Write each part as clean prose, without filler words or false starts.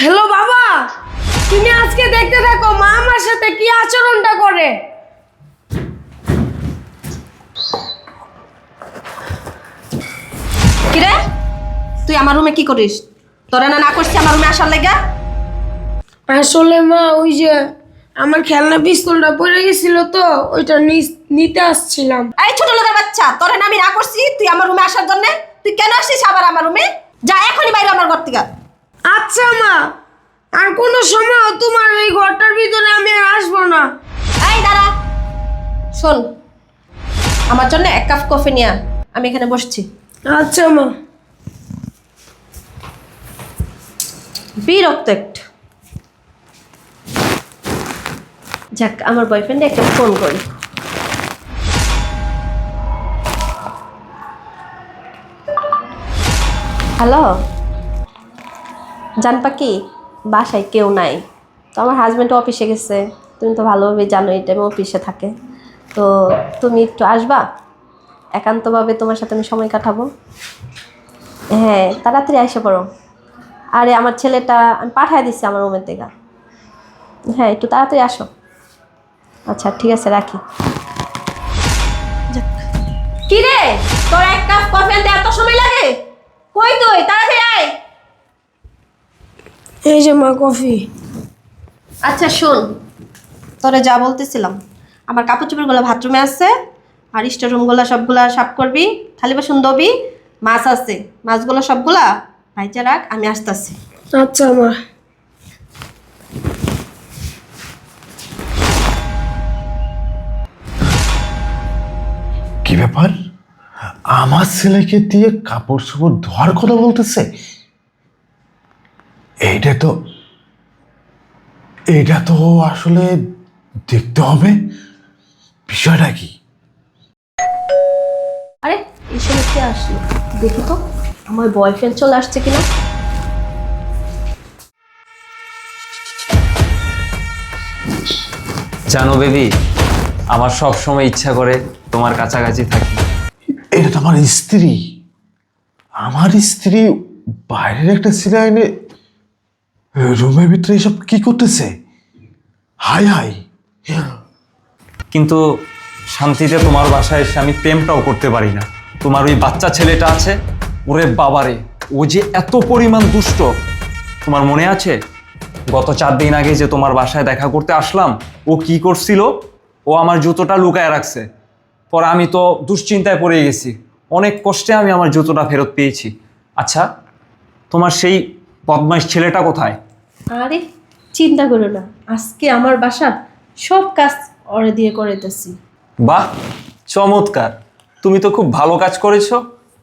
Hello বাবা, তুমি আজকে দেখতে থাকো মা আমার সাথে কি আচরণটা করে। কিরে, তুই আমার রুমে কি করিস? তোরা না করছি আমার রুমে আসার লাগা? আসলে মা ওই যে আমার খেলনা পিস্তলটা পড়ে গেছিল তো ওইটা নিতে আসছিলাম। এই ছোট লোকের বাচ্চা, তোরা না আমি না করছি তুই আমার রুমে আসার জন্য? তুই কেন আসছিস আবার আমার রুমে? যা এখনই বাইরে আমার ঘর থেকে। আচ্ছা মা, আর কোনো সময় তোমার এই ঘরটার ভিতরে আমি আর আসবো না। এই দাঁড়া, শোন, আমার জন্য এক কাপ কফি নিয়ে আয়, আমি এখানে বসছি। আচ্ছা মা। বিরক্ত একটা। যাক, আমার বয়ফ্রেন্ডে একটা ফোন করি। হ্যালো জান পাখি, বাসায় কেউ নাই তো, আমার হাজব্যান্ড অফিসে গেছে। তুমি তো ভালোভাবে জানো এই টাইমে অফিসে থাকে। তো তুমি একটু আসবা, একান্তভাবে তোমার সাথে আমি সময় কাটাবো। হ্যাঁ, তাড়াতাড়ি এসে পড়ো। আরে আমার ছেলেটা আমি পাঠিয়ে দিচ্ছি আমার রুমের থেকে। হ্যাঁ, একটু তাড়াতাড়ি আসো। আচ্ছা ঠিক আছে, রাখি। কি রে, তোর এক কাপ কফি আনতে এত সময় লাগে? কই তুই? তাড়াতাড়ি আয়। এই যে মা কফি। আচ্ছা শোন, তোরে যা বলতেছিলাম, আমার কাপড় চোপড়গুলো বাথরুমে আছে, আর স্টোর রুমগুলো সবগুলা সাফ করবি, থালি বাসন ধোবি। মাছ আছে, মাছগুলো সবগুলা ভাইজা রাখ, আমি আসতেছি। আচ্ছা মা। কি ব্যাপার? আমার ছেলেকে দিয়ে কাপড় চোপড় ধোয়ার কথা বলতেছে? এইটা তো আসলে দেখতে হবে বিষয়টা কি। আরে এই সময় কে আসলো? দেখি তো আমার বয়ফ্রেন্ড চলে আসছে কিনা। জানো বেবি, আমার সব সময় ইচ্ছা করে তোমার কাছাকাছি থাকি। এটা তো আমার স্ত্রী। আমার স্ত্রী বাইরের একটা ছেলে এনে রুমের ভিতরে এসব কি করতেছে? High high. কিন্তু শান্তিতে তোমার বাসায় এসে আমি প্রেমটাও করতে পারি না। তোমার ওই বাচ্চা ছেলেটা আছে, ওরে বাবারে, ও যে এত পরিমাণ দুষ্ট। তোমার মনে আছে গত 4 দিন আগে যে তোমার বাসায় দেখা করতে আসলাম, ও কি করছিল? ও আমার জুতোটা লুকায় রাখছে। পরে আমি তো দুশ্চিন্তায় পড়ে গেছি, অনেক কষ্টে আমি আমার জুতোটা ফেরত পেয়েছি। আচ্ছা, তোমার সেই বদমাইশ ছেলেটা কোথায়? আরে চিন্তা করো না, আজকে আমার বাসার সব কাজ ওরে দিয়ে করাইতেছি। বাহ, চমৎকার! তুমি তো খুব ভালো কাজ করেছো।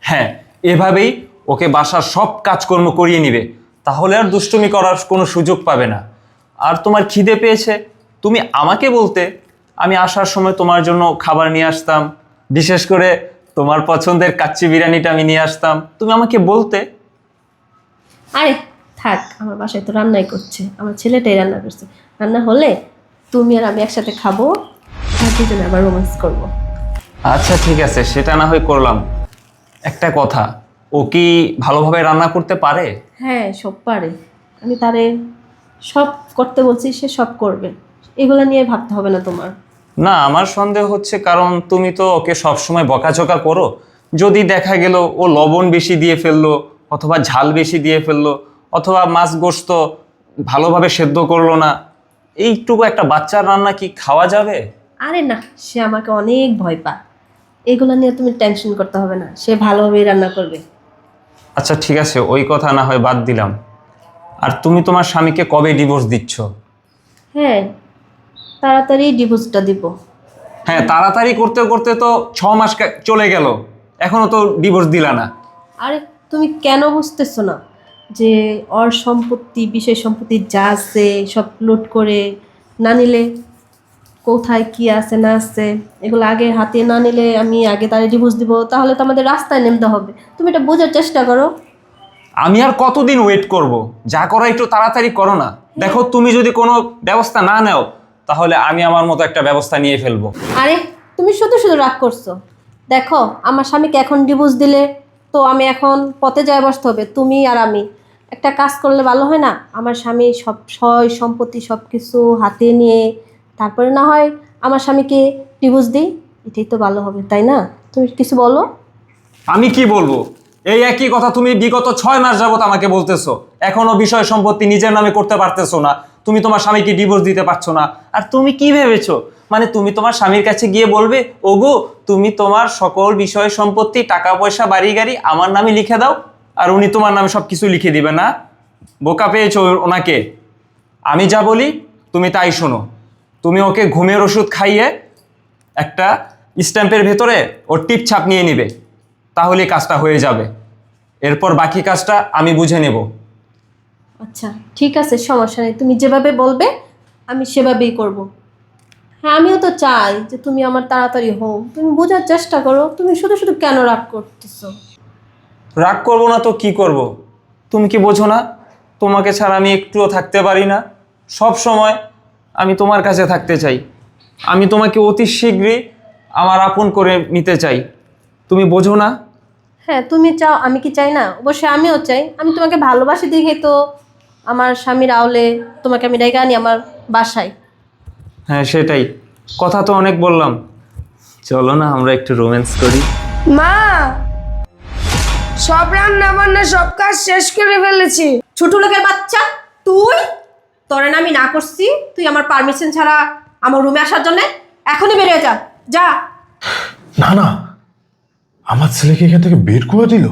হ্যাঁ, এভাবেই ওকে বাসার সব কাজকর্ম করিয়ে নিবে, তাহলে আর দুষ্টুমি করার কোনো সুযোগ পাবে না। আর তোমার খিদে পেয়েছে, তুমি আমাকে বলতে, আমি আসার সময় তোমার জন্য খাবার নিয়ে আসতাম। বিশেষ করে তোমার পছন্দের কাচ্চি বিরিয়ানিটা আমি নিয়ে আসতাম, তুমি আমাকে বলতে। আরে থাক, আমার বাসায় তো রান্নাই করছে, আমার ছেলেটাই রান্না করছে। রান্না হলে তুমি আর আমি একসাথে খাবো, আর দুজনে আবার রোম্যান্স করবো। আচ্ছা ঠিক আছে, সেটা না হয় করলাম। একটা কথা, ও কি ভালোভাবে রান্না করতে পারে? হ্যাঁ, সব পারে। আমি তারে সব করতে বলছি, সে সব করবে। এগুলো নিয়ে ভাবতে হবে না তোমার। না, আমার সন্দেহ হচ্ছে, কারণ তুমি তো ওকে সবসময় বকাঝকা করো। যদি দেখা গেল ও লবণ বেশি দিয়ে ফেললো, অথবা ঝাল বেশি দিয়ে ফেললো, অথবা মাছ গোস্ত ভালোভাবে সেদ্ধ করলো না, এইটুকু একটা বাচ্চার রান্না কি খাওয়া যাবে? আরে না, সে আমাকে অনেক ভয় পায়। এগুলো নিয়ে তুমি টেনশন করতে হবে না, সে ভালোভাবেই রান্না করবে। আচ্ছা ঠিক আছে, ওই কথা না হয় বাদ দিলাম। আর তুমি তোমার স্বামীকে কবে ডিভোর্স দিচ্ছ? হ্যাঁ, তাড়াতাড়ি ডিভোর্সটা দিব। হ্যাঁ, তাড়াতাড়ি করতে করতে তো 6 মাস চলে গেল, এখনো তো ডিভোর্স দিলা না। আরে তুমি কেন বুঝতেছো না যে ওর সম্পত্তি, বিষয় সম্পত্তি যা আছে সব লুট করে না নিলে, কোথায় কি আছে না আছে এগুলো আগে হাতে না নিলে, আমি আগে তারে ডিভোর্স দিব, তাহলে তো আমাদের রাস্তায় নামতে হবে। তুমি এটা বোঝার চেষ্টা করো। আমি আর কতদিন ওয়েট করব? যা করো একটু তাড়াতাড়ি করো না। দেখো, তুমি যদি কোনো ব্যবস্থা না নাও, তাহলে আমি আমার মতো একটা ব্যবস্থা নিয়ে ফেলবো। আরে তুমি শুধু শুধু রাগ করছো। দেখো, আমার স্বামীকে এখন ডিভোর্স দিলে তো আমি এখন পথে যায় বসতে হবে, তুমি আর আমি। একটা কাজ করলে ভালো হয় না? আমার স্বামী সব সয় সম্পত্তি সব কিছু হাতে নিয়ে তারপরে না হয় আমার স্বামীকে ডিভোর্স দিই, এটাই তো ভালো হবে, তাই না? তুমি কিছু বলো। আমি কি বলবো? এই একই কথা তুমি বিগত 6 মাস যাবত আমাকে বলতেছো, এখনো বিষয় সম্পত্তি নিজের নামে করতে পারতেছো না, তুমি তোমার স্বামীকে ডিভোর্স দিতে পারছো না। আর তুমি কি ভেবেছো, মানে তুমি তোমার স্বামীর কাছে গিয়ে বলবে, ওগো তুমি তোমার সকল বিষয় সম্পত্তি টাকা পয়সা বাড়ি গাড়ি আমার নামে লিখে দাও, আর উনি তোমার নামে সব কিছু লিখে দিবে? না, বোকা পেয়েছো ওনাকে। আমি যা বলি তুমি তাই শোনো। তুমি ওকে ঘুমের ওষুধ খাইয়ে একটা স্ট্যাম্পের ভেতরে ওর টিপ ছাপ নিয়ে নিবে, তাহলে কাজটা হয়ে যাবে। এরপর বাকি কাজটা আমি বুঝে নেব। আচ্ছা ঠিক আছে, সমস্যা নেই, তুমি যেভাবে বলবে আমি সেভাবেই করব। হ্যাঁ আমিও তো চাই যে তুমি আমার তাড়াতাড়ি হও। তুমি বোঝার চেষ্টা করো, তুমি শুধু শুধু কেন রাগ করতেছো? রাগ করবো না তো কি করব? তুমি কি বোঝো না তোমাকে ছাড়া আমি একটুও থাকতে পারি না? সব সময় আমি তোমার কাছে থাকতে চাই, আমি তোমাকে অতি শীঘ্রই আমার আপন করে নিতে চাই, তুমি বোঝো না? হ্যাঁ তুমি চাও, আমি কি চাই না? অবশ্যই আমিও চাই। আমি তোমাকে ভালোবাসি দেখে তো আমার স্বামীর আওলে তোমাকে আমি ডেকে আনি আমার বাসায়। হ্যাঁ সেটাই, কথা তো অনেক বললাম, চলো না আমরা একটু রোম্যান্স করি। মা, সব রান্না বান্না সব কাজ শেষ করে ফেলেছি। ছোট লোকের বাচ্চা তুই, তোরে না আমি না করছি তুই আমার পারমিশন ছাড়া আমার রুমে আসার জন্য? এখনই বেরিয়ে যা, যা। না না, আমার ছেলেকে এখান থেকে বের করে দিল,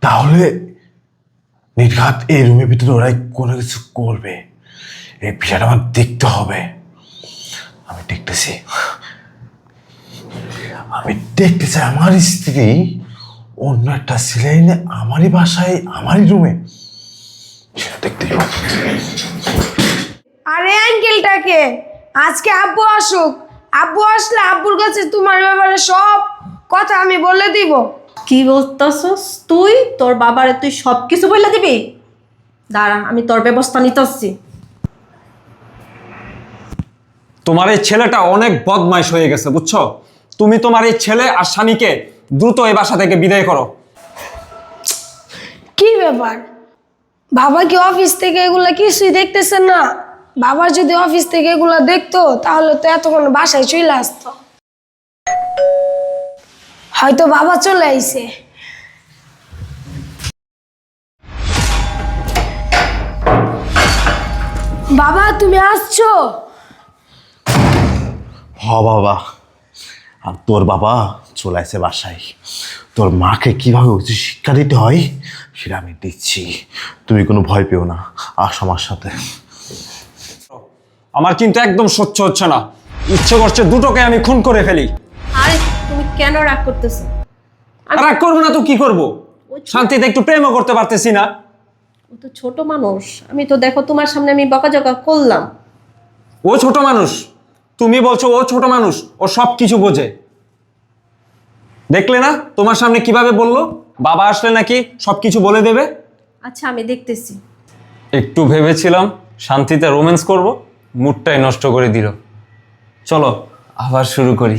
তাহলে নির্ঘাত এই রুমের ভিতরে ওরাই কোনো কিছু করবে। এই বিষয়টা আমার দেখতে হবে। আমি দেখতেছি আমার স্ত্রী অন্য একটা ছেলে এনে আমারই বাসায় আমারই রুমে, সেটা দেখতেই হবে। আরে আঙ্কেলটাকে আজকে আব্বু আসুক, আব্বু আসলে আব্বুর কাছে তোমার ব্যাপারে সব কথা আমি বলে দিব। কি বলতেছস তুই? তোর বাবারে তুই সব কিছু বলে দিবি? দাঁড়া, আমি তোর ব্যবস্থা নিতেছি। তোমার এই ছেলেটা অনেক বদমাইশ হয়ে গেছে, বুঝছো? তুমি তোমার এই ছেলে আর স্বামীকে দ্রুত এই বাসা থেকে বিদায় করো। কি ব্যাপার, বাবা কি অফিস থেকে এগুলা কিছুই দেখতেছেন না? বাবা যদি অফিস থেকে এগুলা দেখতো তাহলে তো এতক্ষণ বাসায় চলে আসতো। হয়তো বাবা চলে আইছে। বাবা তুমি আসছো? হ বাবা, আর তোর বাবা চলে আসে বাসায়। তোর মাকে কিভাবে উচিত শিক্ষা দিতে হয় সেটা আমি দিচ্ছি, তুমি কোনো ভয় পেও না, আস আমার সাথে। আমার কিন্তু একদম সহ্য হচ্ছে না, ইচ্ছে করছে দুটোকে আমি খুন করে ফেলি। আরে তুমি কেন রাগ করতেছো? রাগ করবো না তো কি করব? শান্তিতে একটু প্রেমও করতে পারতেছি না। ও তো ছোট মানুষ, আমি তো দেখো তোমার সামনে আমি বকাঝকা করলাম। ও ছোট মানুষ? তুমি বলছো ও ছোট মানুষ, ও সব কিছু বোঝে। দেখলে না তোমার সামনে কিভাবে বললো, বাবা আসলে নাকি সব কিছু বলে দেবে। আচ্ছা আমি দেখতেছি। একটু ভেবেছিলাম শান্তিতে রোম্যান্স করব, মুডটাই নষ্ট করে দিল। চলো আবার শুরু করি।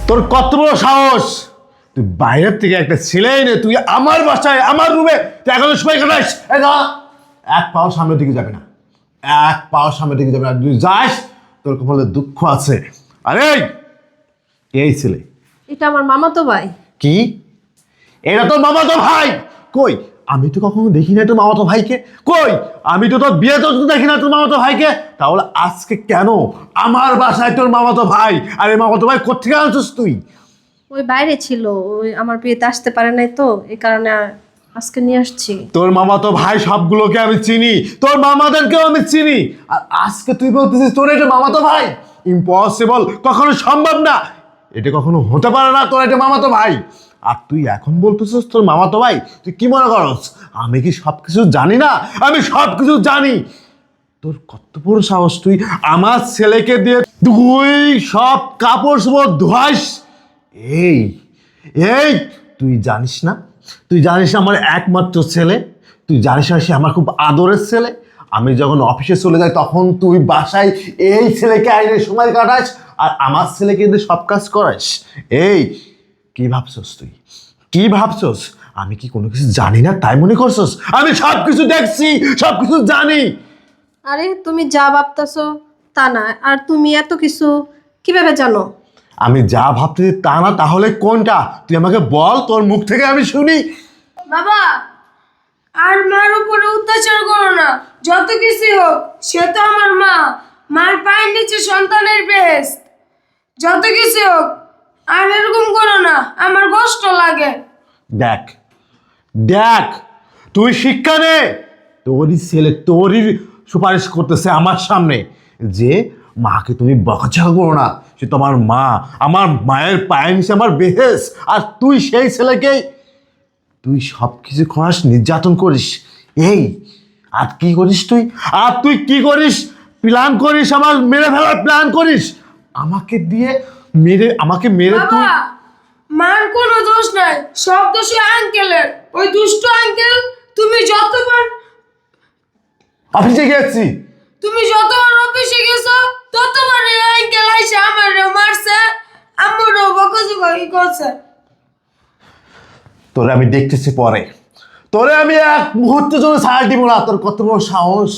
তোর কত বড় সাহস, তুই বাইরের থেকে একটা ছেলে এনে তুই আমার বাসায় আমার রুমে তুই এখন সময় কাটাস? এক পাও সামনের দিকে যাবে না, এক পাও সামনের দিকে যাবে না। তুই যাস, তোর কপালে দুঃখ আছে। আরে এই ছেলে এটা আমার মামাতো ভাই। কি? এটা তোর মামাতো ভাই? কই, আমি তো কখনো দেখি না তোর মামাতো ভাইকে। কই, আমি তো তোর বিয়ে তো দেখি না তোর মামাতো ভাইকে। তাহলে আজকে কেন আমার বাসায় তোর মামাতো ভাই? আর এই মামাতো ভাই কোথেকে আনছিস তুই? ওই বাইরে ছিল, ওই আমার বিয়েতে আসতে পারে নাই তো এই কারণে আজকে নিয়ে আসছি। তোর মামাতো ভাই সবগুলোকে আমি চিনি, তোর মামাদেরকেও আমি চিনি, আর আজকে তুই বলতেছিস তোর এটা মামাতো ভাই? ইম্পসিবল, কখনো সম্ভব না, এটা কখনো হতে পারে না তোর এটা মামাতো ভাই। আর তুই এখন বলতেছিস তোর মামাতো ভাই? তুই কি মনে করস আমি কি সব কিছু জানি না? আমি সব কিছু জানি। তোর কত বড় সাহস, তুই আমার ছেলেকে দিয়ে তুই সব কাপড় চোপড় ধোয়াস? এই এই তুই জানিস না, তুই জানিস না আমার একমাত্র ছেলে? তুই জানিস না সে আমার খুব আদরের ছেলে? আমি যখন অফিসে চলে যাই তখন তুই বাসায় এই ছেলেকে আইনে সময় কাটাস আর আমার ছেলেকে দিয়ে সব কাজ করাস। এই কি ভাবছস তুই? কি ভাবছস আমি কি কোনো কিছু জানি না তাই মনে করছস? আমি সব কিছু দেখছি, সব কিছু জানি। আরে তুমি যা ভাবতেছো তা না, আর তুমি এত কিছু কিভাবে জানো? আমি যা ভাবতেছি তা না তাহলে কোনটা তুই আমাকে বল, তোর মুখ থেকে আমি শুনি। বাবা, আর মার উপরে অত্যাচার করো না। যত কিছু হোক সে তো আমার মা। মার পায়ের নিচে সন্তানের বেহেশত। যত কিছু হোক আর এরকম করো না, আমার কষ্ট লাগে। দেখ দেখ তুই শিক্ষা নে। তোরই ছেলে তোরই সুপারিশ করতেছে আমার সামনে যে মাকে তুমি বকাঝকা করো না, সে তোমার মা, আমার মায়ের পায়ের নিচে আমার বেহেস। আর তুই সেই ছেলেকেই তুই সব কিছু খাস, নির্যাতন করিস। এই আর কি করিস তুই? আর তুই কি করিস? প্ল্যান করিস, আমার মেরে ফেলার প্ল্যান করিস, আমাকে দিয়ে আমাকে মেরে তুই। বাবা, মার কোনো দোষ নাই, সব দোষ ওই আঙ্কেলের। ওই দুষ্ট আঙ্কেল। অফিসে গেছি, তুমি যতবার অফিসে গেছো ততবার এই আঙ্কেল আইসা আমারে মারছে, আমারও বকাঝকা করছে। তোরে আমি দেখতেছি পরে, তোরে আমি এক মুহূর্তের জন্য ছাড় দিব না। তোর কত বড় সাহস,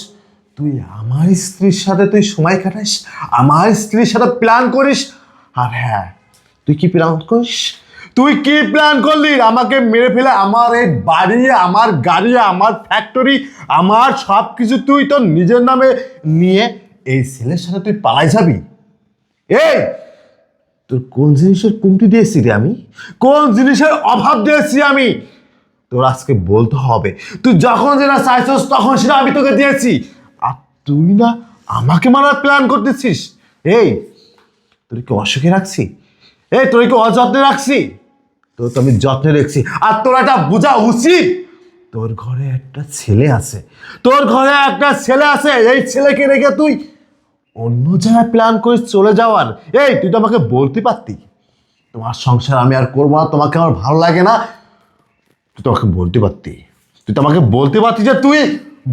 তুই আমার স্ত্রীর সাথে তুই সময় কাটাস, আমার স্ত্রীর সাথে প্ল্যান করিস। আর হ্যাঁ, তুই কি প্ল্যান করিস? তুই কি প্ল্যান করলি আমাকে মেরে ফেলে? আমার এই বাড়ি, আমার গাড়ি, আমার ফ্যাক্টরি, আমার সব কিছু তুই তোর নিজের নামে নিয়ে এই ছেলের সাথে তুই পালাই যাবি? এই তোর কোন জিনিসের কমতি দিয়েছি রে আমি? কোন জিনিসের অভাব দিয়েছি আমি? তোর আজকে বলতে হবে। তুই যখন যেটা চাইছস তখন সেটা আমি তোকে দিয়েছি, আর তুই না আমাকে মারার প্ল্যান করতেছিস। এই তোর কি অসুখে রাখছি? এই তোর কি অযত্নে রাখছি? তোর তো আমি যত্নে রেখেছি। আর তোর একটা বোঝা উচিত, তোর ঘরে একটা ছেলে আছে, তোর ঘরে একটা ছেলে আছে। এই ছেলেকে রেখে তুই অন্য জায়গায় প্ল্যান করে চলে যাওয়ার। এই তুই তো আমাকে বলতে পারতি তোমার সংসার আমি আর করবো না, তোমাকে আমার ভালো লাগে না। তুই তো আমাকে বলতে পারতি, তুই তো আমাকে বলতে পারতি যে তুই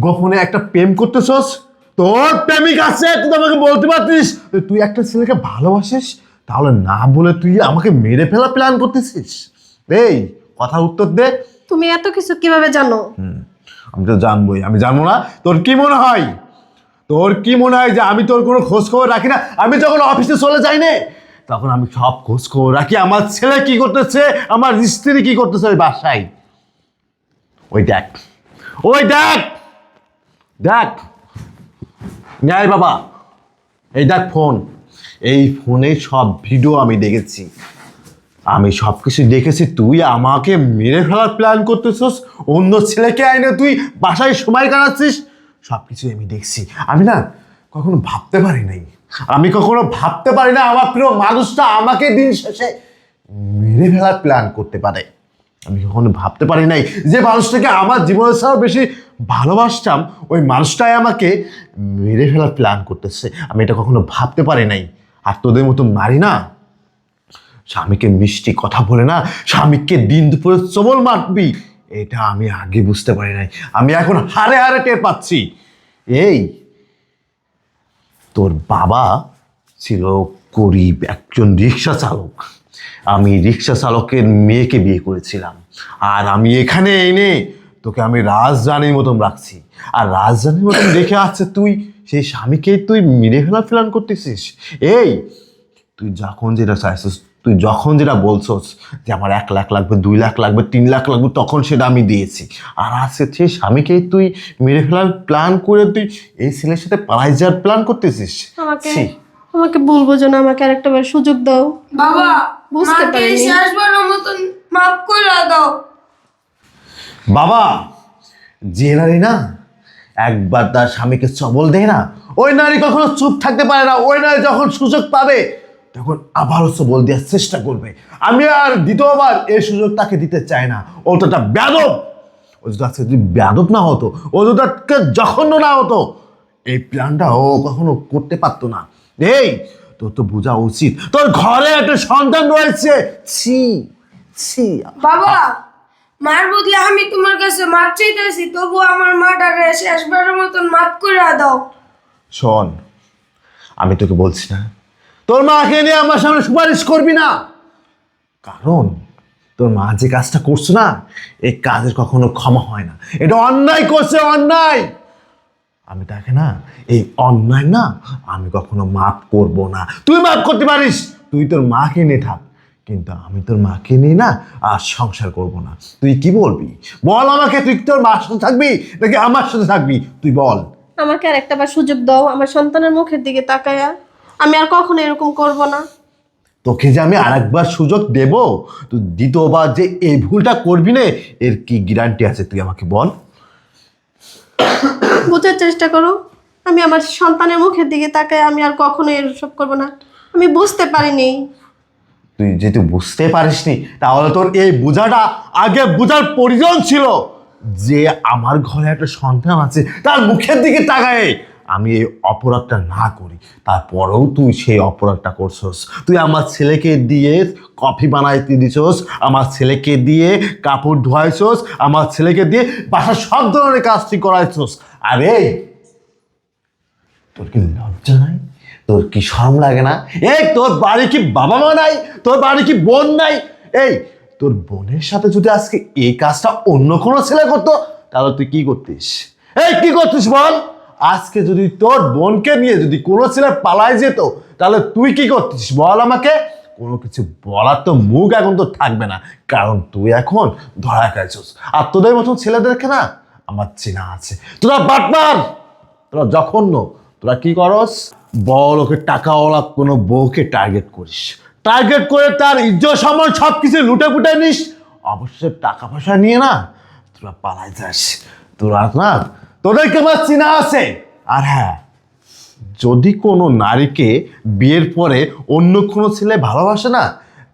গোপনে একটা প্রেম করতেছস, তোর প্রেমিক আছে। তুই তো আমাকে বলতে পারতিস তুই একটা ছেলেকে ভালোবাসিস, তাহলে না বলে তুই আমাকে মেরে ফেলা প্ল্যান করতেছিস। এই কথার উত্তর দে। তুমি এত কিছু কিভাবে জানো? আমি তো জানবোই, আমি জানবো না? তোর কি মনে হয়, তোর কি মনে হয় যে আমি তোর কোনো খোঁজ খবর রাখি না? আমি যখন অফিসে চলে যাই না তখন আমি সব খোঁজ খবর রাখি, আমার ছেলে কি করতেছে, আমার স্ত্রী কি করতেছে ওই বাসায়। ওই দেখ, ওই দেখ, দেখ ন্যায় বাবা, এই দেখ ফোন, এই ফোনে সব ভিডিও আমি দেখেছি, আমি সব কিছু দেখেছি। তুই আমাকে মেরে ফেলার প্ল্যান করতেছিস, অন্য ছেলেকে আইনে তুই বাসায় সময় কাটাচ্ছিস, সব কিছু আমি দেখছি। আমি না কখনো ভাবতে পারি নাই, আমি কখনো ভাবতে পারি না আমার প্রিয় মানুষটা আমাকে দিন শেষে মেরে ফেলার প্ল্যান করতে পারে। আমি কখনো ভাবতে পারি নাই যে মানুষটাকে আমার জীবনের ছাড়াও বেশি ভালোবাসতাম, ওই মানুষটাই আমাকে মেরে ফেলার প্ল্যান করতেছে। আমি এটা কখনো ভাবতে পারি নাই। আর তোদের মতো মারি না, স্বামীকে মিষ্টি কথা বলে না স্বামীকে দিন দুপুরে চবল মারবি, এটা আমি আগে বুঝতে পারি নাই, আমি এখন হারে হারে টের পাচ্ছি। এই তোর বাবা ছিল গরিব একজন রিক্সা চালক, আমি রিক্সা চালকের মেয়েকে বিয়ে করেছিলাম, আর আমি এখানে এনে তোকে আমি রাজরানীর মতন রাখছি। আর রাজরানীর মতন দেখে আসছে তুই সেই স্বামীকেই তুই মেরে ফেলার প্ল্যান করতেছিস। এই তুই যখন যেটা চাইছিস, তুই যখন যেটা বলছস যে আমার 1 লাখ লাগবে, 2 লাখ লাগবে, 3 লাখ লাগবে, তখন সেটা আমি দিয়েছি। আর আজকে সেই স্বামীকেই তুই মেরে ফেলার প্ল্যান করে তুই এই ছেলের সাথে পালাই যাওয়ার প্ল্যান করতেছিস। আমাকে ছি। আমাকে বলবো যে না, আমাকে আরেকটা বার সুযোগ দাও। বাবা, বুঝতে মাকে পারিনি। শেষবারের মতন মাফ করে দাও। বাবা, যে নারী না একবার তার স্বামীকে চবল দেয় না, ওই নারী কখনো চুপ থাকতে পারে না। ওই নারী যখন সুযোগ পাবে তখন আবারও চবল দেওয়ার চেষ্টা করবে। আমি আর দ্বিতীয়বার এই সুযোগ তাকে দিতে চাই না। ও তো একটা বেয়াদব। ও যদি আজকে যদি বেয়াদব না হতো, ও যদি আজকে জঘন্য না হতো, এই প্ল্যানটা ও কখনো করতে পারতো না। এই তোর তো বোঝা উচিত, তোর ঘরে একটা সন্তান রয়েছে। ছি ছি। বাবা, মার বদলে আমি তোমার কাছে মাপ চাইতেছি, তবু আমার মাটারে শেষবারের মতন মাফ করে দাও। শোন, আমি তোকে বলছি না তোর মাকে নিয়ে আমার সামনে সুপারিশ করবি না, কারণ তোর মা যে কাজটা করছো না, এই কাজের কখনো ক্ষমা হয় না। এটা অন্যায় করছে, অন্যায়। আমি তাকে না, এই অন্যায় না আমি কখনো মাফ করব না। তুই মাফ করতে পারিস, তুই তোর মাকে নিয়ে থাক, কিন্তু আমি তোর মাকে নিয়ে না আর সংসার করব না। তুই কি বলবি বল আমাকে? তুই তোর মার সাথে থাকবি নাকি আমার সাথে থাকবি? তুই বল। আমাকে আর একটা বার সুযোগ দাও, আমার সন্তানের মুখের দিকে তাকায়া। আমি আর কখনো এরকম করব না। তোকে যে আমি আরেকবার সুযোগ দেব, তুই দ্বিতীয়বার যে এই ভুলটা করবি না, এর কি গ্যারান্টি আছে? তুই আমাকে বল। বুঝার চেষ্টা করো, আমি আমার সন্তানের মুখের দিকে তাকায় আমি আর কখনো এসব করব না। আমি বুঝতে পারিনি। তুই যেহেতু বুঝতে পারিসনি, তাহলে তোর এই বোঝাটা আগে বোঝার প্রয়োজন ছিল যে আমার ঘরে একটা সন্তান আছে, তার মুখের দিকে তাকায় আমি এই অপরাধটা না করি। তারপরেও তুই সেই অপরাধটা করছস। তুই আমার ছেলেকে দিয়ে কফি বানাইতে দিছস, আমার ছেলেকে দিয়ে কাপড় ধোয়াইছস, আমার ছেলেকে দিয়ে বাসার সব ধরনের কাজ তুই করাইছস। আরে তোর কি লজ্জা নাই? তোর কি শরম লাগে না? এই তোর বাড়ি কি বাবা মা নাই? তোর বাড়ি কি বোন নাই? এই তোর বোনের সাথে যদি আজকে এই কাজটা অন্য কোনো ছেলে করতো, তাহলে তুই কি করতিস? এই কি করতিস বল? আজকে যদি তোর বোনকে নিয়ে যদি কোনো ছেলে পালায় যেত, তাহলে তুই কি করতিস বল আমাকে? কোনো কিছু বলার তো মুখ এখন তো থাকবে না, কারণ তুই এখন ধরা খাইছিস। আর তোদের মতন ছেলেদেরকে না আমার চেনা আছে। তোরা বাটপার, তোরা জঘন্য। তোরা কি করস? বল ওকে টাকাওয়ালা কোনো বউকে টার্গেট করিস, টার্গেট করে তার ইজ্জত সম্মান সব কিছু লুটে পুটে নিস, অবশ্যই টাকা পয়সা নিয়ে না তোরা পালাই যাস। তোরা না, তোদেরকে আমার চেনা আছে। আর হ্যাঁ, যদি কোনো নারীকে বিয়ের পরে অন্য কোনো ছেলে ভালোবাসে না,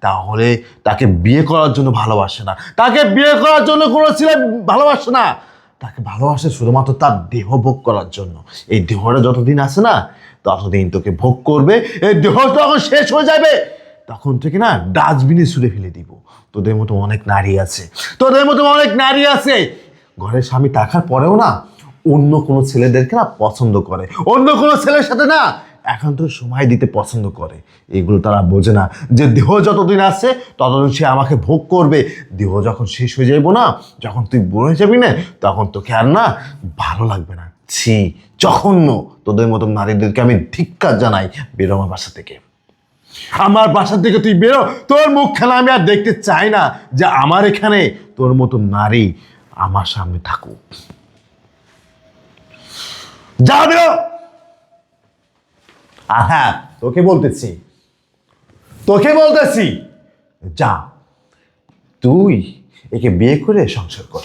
তাহলে তাকে বিয়ে করার জন্য ভালোবাসে না। তাকে বিয়ে করার জন্য কোনো ছেলে ভালোবাসে না, তাকে ভালোবাসে শুধুমাত্র তার দেহ ভোগ করার জন্য। এই দেহটা যতদিন আছে না, ততদিন তোকে ভোগ করবে। এই দেহ যখন শেষ হয়ে যাবে, তখন থেকে না ডাস্টবিনে ছুঁড়ে ফেলে দিব। তোদের মতো অনেক নারী আছে, তোদের মতো অনেক নারী আছে, ঘরের স্বামী থাকার পরেও না অন্য কোনো ছেলেদেরকে না পছন্দ করে, অন্য কোনো ছেলের সাথে না এখন তো সময় দিতে পছন্দ করে। এগুলো তারা বোঝে না যে দেহ যতদিন আছে ততদিন সে আমাকে ভোগ করবে। দেহ যখন শেষ হয়ে যাইব না, যখন তুই বড় হয়ে যাবি না, তখন তোকে আর না ভালো লাগবে না। ছি, জঘন্য। তোদের মতো নারীদেরকে আমি ধিক্কার জানাই। বেরো আমার বাসা থেকে, আমার বাসা থেকে তুই বেরো। তোর মুখখানা আমি আর দেখতে চাই না যে আমার এখানে তোর মতো নারী আমার সামনে থাকুক। যা বেরো। আর হ্যাঁ, তোকে বলতেছি যা, তুই একে বিয়ে করে সংসার কর।